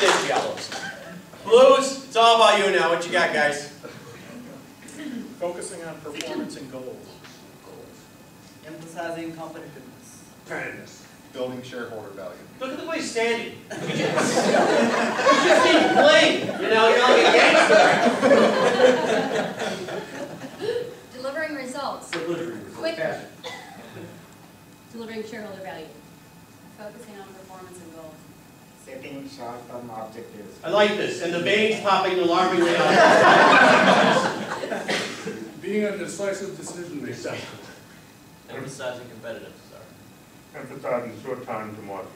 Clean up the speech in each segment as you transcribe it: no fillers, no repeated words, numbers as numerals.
this, yellows. Blues, it's all about you now. What you got, guys? Focusing on performance and goals. Emphasizing competitiveness. Fairness. Building shareholder value. Look at the way he's standing. He's just being plain. You know, you're like a gangster. Delivering results. Quick. Passion. Delivering shareholder value. Focusing on performance and goals. Setting short-term objectives. I like this. And the veins popping alarmingly out. Being a decisive decision maker. Emphasizing competitiveness. Emphasizing short time to market.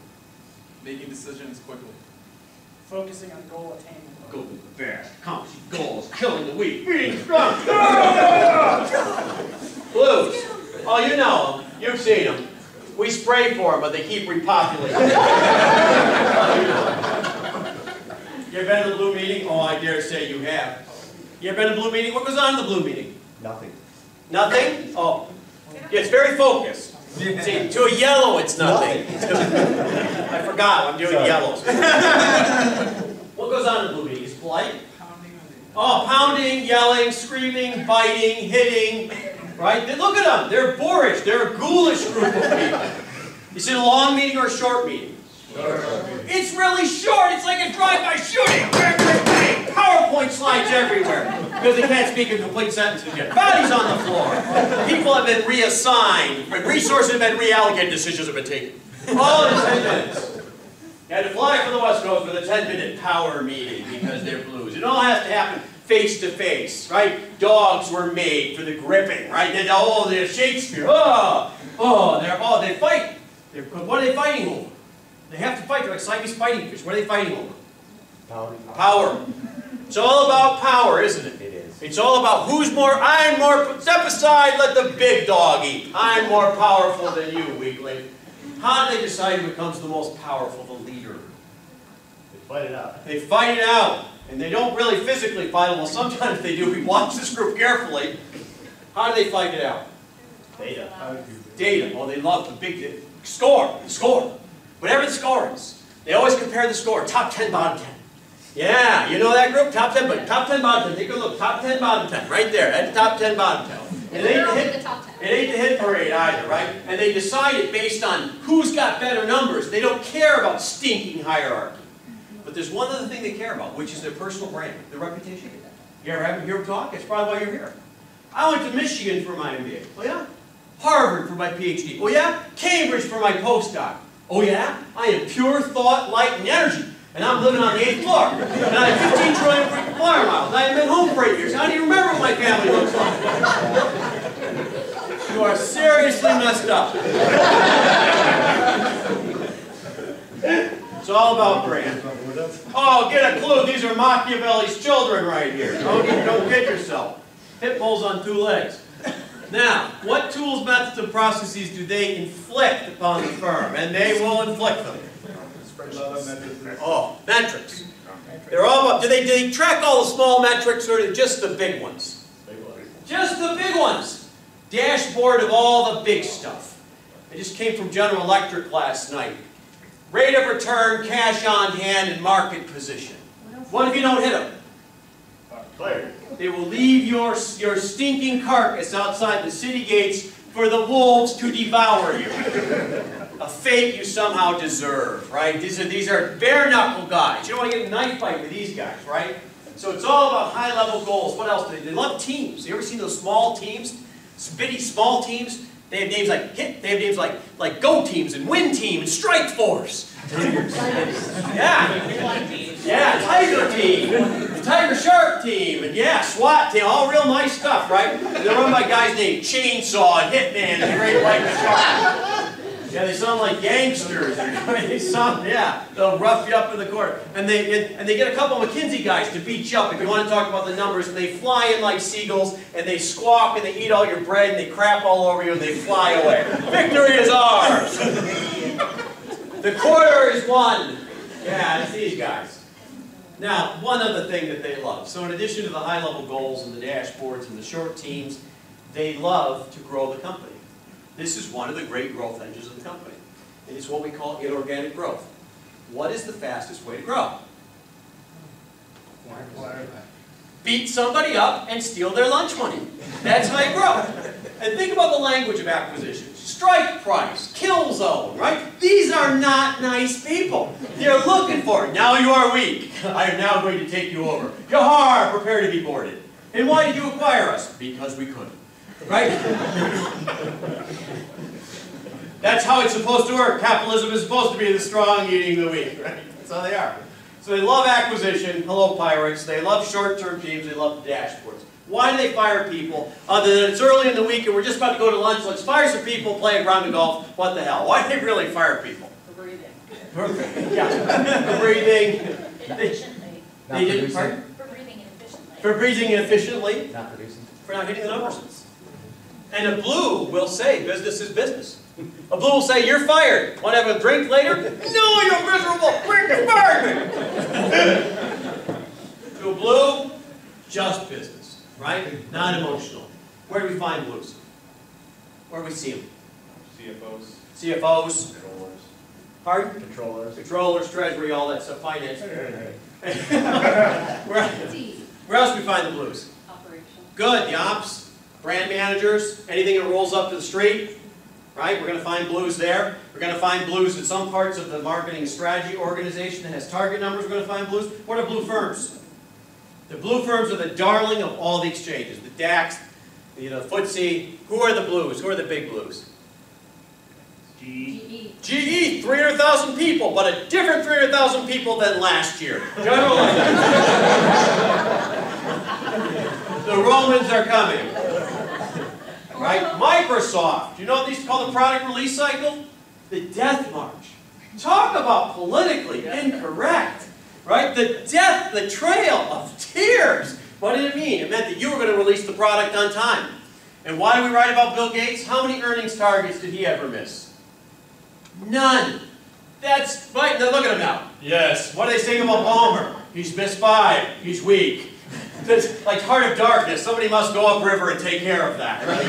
Making decisions quickly. Focusing on goal attainment. Go fast, accomplishing goals, killing the weak, being strong. Blues. Oh, you know them. You've seen them. We spray for them, but they keep repopulating. You ever been to the blue meeting? Oh, I dare say you have. You ever been to the blue meeting? What goes on in the blue meeting? Nothing. Nothing? Oh. Yeah, it's very focused. See, to a yellow, it's nothing. I forgot, I'm doing yellows. What goes on in the blue meeting? It's polite? Oh, pounding, yelling, screaming, biting, hitting. Right? Look at them. They're boorish. They're a ghoulish group of people. Is it a long meeting or a short meeting? It's really short. It's like a drive-by shooting. Bang, bang, bang. PowerPoint slides everywhere because they can't speak in complete sentences yet. Bodies on the floor. People have been reassigned. Resources have been reallocated. Decisions have been taken. All in 10 minutes. You had to fly from the West Coast for the 10-minute power meeting because they're blues. It all has to happen face to face, right? Dogs were made for the gripping, right? They're Shakespeare. They fight. What are they fighting over? They have to fight. They're like Siamese fighting fish. What are they fighting over? Power. It's all about power, isn't it? It is. It's all about who's more, I'm more, step aside, let the big dog eat. I'm more powerful than you, weakling. How do they decide who becomes the most powerful, the leader? They fight it out. They fight it out. And they don't really physically fight it. Well, sometimes they do. We watch this group carefully. How do they fight it out? Data. Data. Oh, they love the big score. The score. Whatever the score is. They always compare the score. Top 10, bottom 10. Yeah, you know that group? Top 10, but top 10, bottom 10. Take a look. Top 10, bottom 10. Right there. At the top 10, bottom 10. And it ain't the hit parade either, right? And they decide it based on who's got better numbers. They don't care about stinking hierarchy. But there's one other thing they care about, which is their personal brand, their reputation. You ever hear them talk? It's probably why you're here. I went to Michigan for my MBA. Oh yeah? Harvard for my PhD. Oh yeah? Cambridge for my postdoc. Oh yeah? I am pure thought, light, and energy. And I'm living on the 8th floor. And I have 15 trillion freaking flyer miles. I haven't been home for 8 years. I don't even remember what my family looks like. You are seriously messed up. It's all about brand. Oh, get a clue. These are Machiavellis Children right here. Don't kid yourself. Pit bulls on 2 legs. Now, what tools, methods, and processes do they inflict upon the firm? And they will inflict them. Oh, metrics. They're all about, do they track all the small metrics or just the big ones? Just the big ones. Dashboard of all the big stuff. I just came from General Electric last night. Rate of return, cash on hand, and market position. What if you don't hit them? They will leave your stinking carcass outside the city gates for the wolves to devour you. A fate you somehow deserve, right? These are bare-knuckle guys. You don't want to get in a knife fight with these guys, right? So it's all about high-level goals. What else do they do? They love teams. You ever seen those small teams? Bitty small teams? They have names like HIT. They have names like Go Teams and Win Team and Strike Force. Yeah. Yeah, Tiger Team. Tiger Shark Team. And yeah, SWAT Team. All real nice stuff, right? They're run by guys named Chainsaw and Hitman and Great White Shark. Yeah, they sound like gangsters. They sound, yeah, they'll rough you up in the corner. And they get a couple of McKinsey guys to beat you up if you want to talk about the numbers. And they fly in like seagulls, and they squawk, and they eat all your bread, and they crap all over you, and they fly away. Victory is ours! The quarter is won. Yeah, it's these guys. Now, one other thing that they love. So in addition to the high-level goals and the dashboards and the short teams, they love to grow the company. This is one of the great growth engines of the company. It is what we call inorganic growth. What is the fastest way to grow? Beat somebody up and steal their lunch money. That's how you grow. And think about the language of acquisition. Strike price, kill zone, right? These are not nice people. They're looking for it. Now you are weak. I am now going to take you over. Yahar, prepare to be boarded. And why did you acquire us? Because we could. Right? That's how it's supposed to work. Capitalism is supposed to be the strong eating the weak, right? That's how they are. So they love acquisition. Hello, pirates. They love short-term teams. They love dashboards. Why do they fire people? Other than it's early in the week and we're just about to go to lunch, let's fire some people, play a round of golf. What the hell? Why do they really fire people? For breathing. Perfect. Yeah. For breathing. Inefficiently. They didn't, pardon? For breathing inefficiently. For breathing inefficiently. Not producing. For not hitting the numbers. And a blue will say, business is business. A blue will say, you're fired. Want to have a drink later? No, you're miserable. Quick, you fired me. To a blue, just business, right? Not emotional. Where do we find blues? Where do we see them? CFOs. CFOs. Controllers. Pardon? Controllers. Controllers, treasury, all that stuff, finance. Where else do we find the blues? Operation. Good, the ops, brand managers, anything that rolls up to the street, right? We're going to find blues there. We're going to find blues in some parts of the marketing strategy organization that has target numbers. We're going to find blues. What are blue firms? The blue firms are the darling of all the exchanges. The DAX, the FTSE. Who are the blues? Who are the big blues? GE. GE, 300,000 people, but a different 300,000 people than last year. General Electric. The Romans are coming. Right? Microsoft. Do you know what they used to call the product release cycle? The death march. Talk about politically incorrect. Right? The death, the trail of tears. What did it mean? It meant that you were going to release the product on time. And why do we write about Bill Gates? How many earnings targets did he ever miss? None. That's right. Now look at him now. Yes. What do they say about Palmer? He's missed 5. He's weak. It's like Heart of Darkness. Somebody must go upriver and take care of that. Right?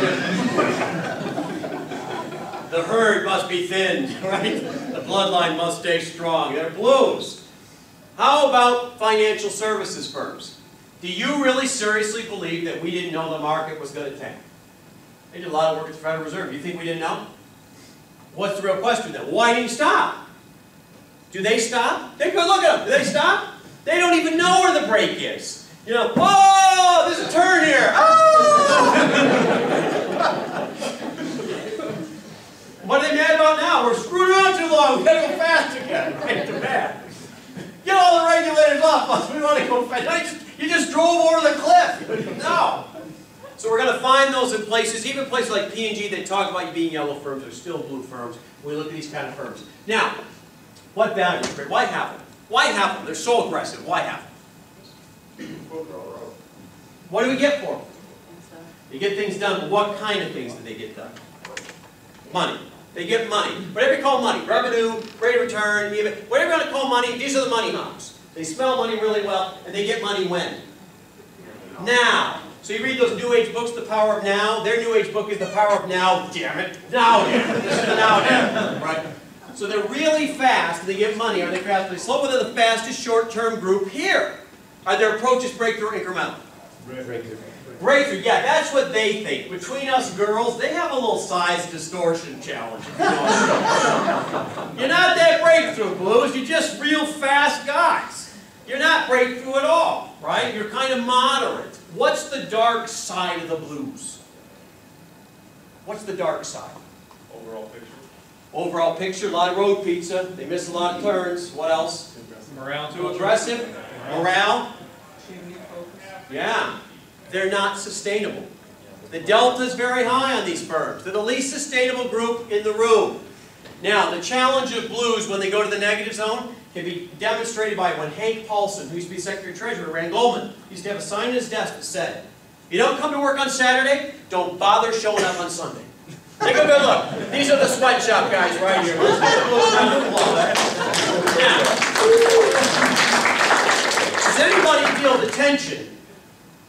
The herd must be thinned. Right? The bloodline must stay strong. They're blues. How about financial services firms? Do you really seriously believe that we didn't know the market was going to tank? They did a lot of work at the Federal Reserve. Do you think we didn't know? What's the real question then? Why didn't you stop? Do they stop? Take a look at them. Do they stop? They don't even know where the brake is. You know, oh, there's a turn here. Oh! What are they mad about now? We're screwed around too long. We've got to go fast again. Right? They're mad. Get all the regulators off us. We want to go fast. You just drove over the cliff. No. So we're going to find those in places, even places like P&G, they talk about you being yellow firms. They're still blue firms. We look at these kind of firms. Now, what value? Why have them? Why have them? They're so aggressive. Why have them? What do we get for them? You get things done, but what kind of things do they get done? Money. They get money. Whatever you call money, revenue, rate of return, whatever you want to call money, these are the money hawks. They smell money really well, and they get money when? Now. So you read those New Age books, The Power of Now. Their New Age book is The Power of Now, damn it. Now, damn it. This is the now, damn it. Right? So they're really fast, and they get money. Are they fast? Are they slow? But they're the fastest short-term group here. Are their approaches breakthrough or incremental? Breakthrough. Breakthrough, yeah, that's what they think. Between us girls, they have a little size distortion challenge. You're not that breakthrough, blues. You're just real fast guys. You're not breakthrough at all, right? You're kind of moderate. What's the dark side of the blues? What's the dark side? Overall picture. Overall picture, a lot of road pizza. They miss a lot of turns. What else? Morale. Too aggressive. Morale. Yeah. They're not sustainable. The delta is very high on these firms. They're the least sustainable group in the room. Now, the challenge of blues when they go to the negative zone can be demonstrated by when Hank Paulson, who used to be Secretary Treasurer, ran Goldman, used to have a sign on his desk that said, "You don't come to work on Saturday, don't bother showing up on Sunday." Take a good look. These are the sweatshop guys right here. Let's get the blues round of applause. Now, does anybody feel the tension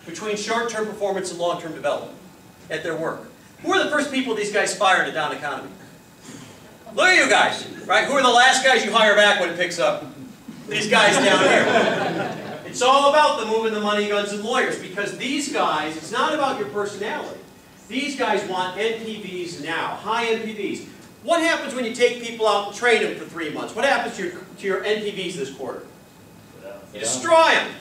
between short-term performance and long-term development at their work? Who are the first people these guys fire in a down economy? Look at you guys, right? Who are the last guys you hire back when it picks up? These guys down here. It's all about the moving the money, guns, and lawyers, because these guys, it's not about your personality. These guys want NPVs now, high NPVs. What happens when you take people out and train them for 3 months? What happens to your NPVs this quarter? You destroy them.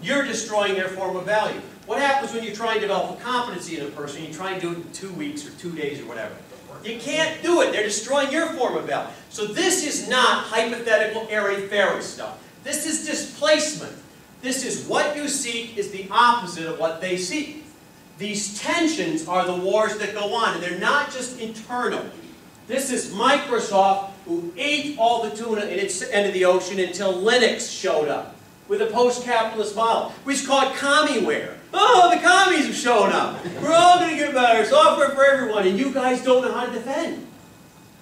You're destroying their form of value. What happens when you try and develop a competency in a person, you try and do it in 2 weeks or 2 days or whatever? You can't do it. They're destroying your form of value. So this is not hypothetical airy-fairy stuff. This is displacement. This is what you seek is the opposite of what they seek. These tensions are the wars that go on, and they're not just internal. This is Microsoft, who ate all the tuna in its end of the ocean until Linux showed up with a post-capitalist model. We just call it commie-ware. Oh, the commies have shown up. We're all going to get better. Software for everyone, and you guys don't know how to defend.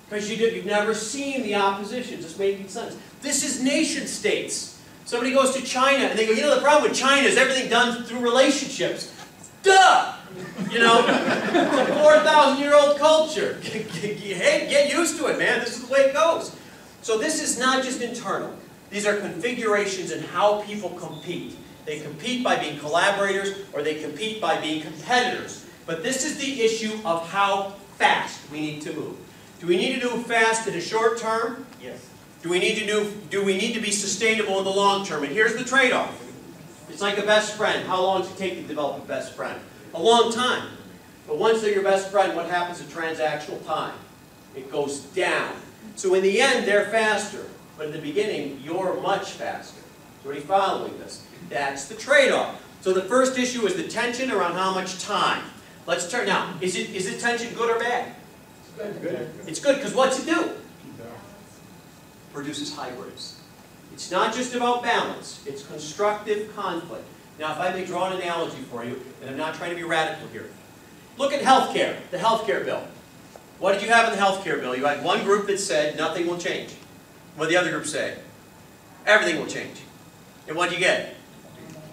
Because you've never seen the opposition just making sense. This is nation states. Somebody goes to China, and they go, you know, the problem with China is everything done through relationships. Duh! You know, it's a 4,000-year-old culture. Hey, get used to it, man. This is the way it goes. So this is not just internal. These are configurations in how people compete. They compete by being collaborators, or they compete by being competitors. But this is the issue of how fast we need to move. Do we need to move fast in the short term? Yes. Do we need to be sustainable in the long term? And here's the trade-off. It's like a best friend. How long does it take to develop a best friend? A long time. But once they're your best friend, what happens to transactional time? It goes down. So in the end, they're faster. But in the beginning, you're much faster. So are you following this? That's the trade-off. So the first issue is the tension around how much time. Let's turn now. Is it tension good or bad? It's good because what's it do? Produces hybrids. It's not just about balance. It's constructive conflict. Now, if I may draw an analogy for you, and I'm not trying to be radical here. Look at healthcare, the healthcare bill. What did you have in the healthcare bill? You had one group that said nothing will change. What did the other group say? Everything will change. And what did you get?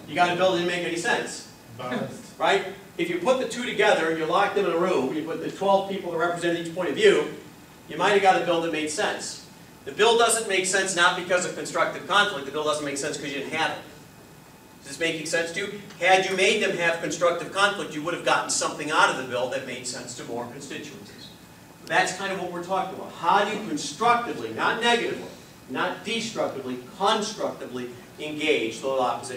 You got a bill that didn't make any sense. Right? If you put the two together and you lock them in a room, you put the 12 people that represent each point of view, you might have got a bill that made sense. The bill doesn't make sense not because of constructive conflict. The bill doesn't make sense because you didn't have it. Is this making sense to you? Had you made them have constructive conflict, you would have gotten something out of the bill that made sense to more constituencies. That's kind of what we're talking about. How do you constructively, not negatively, not destructively, constructively engage the opposition?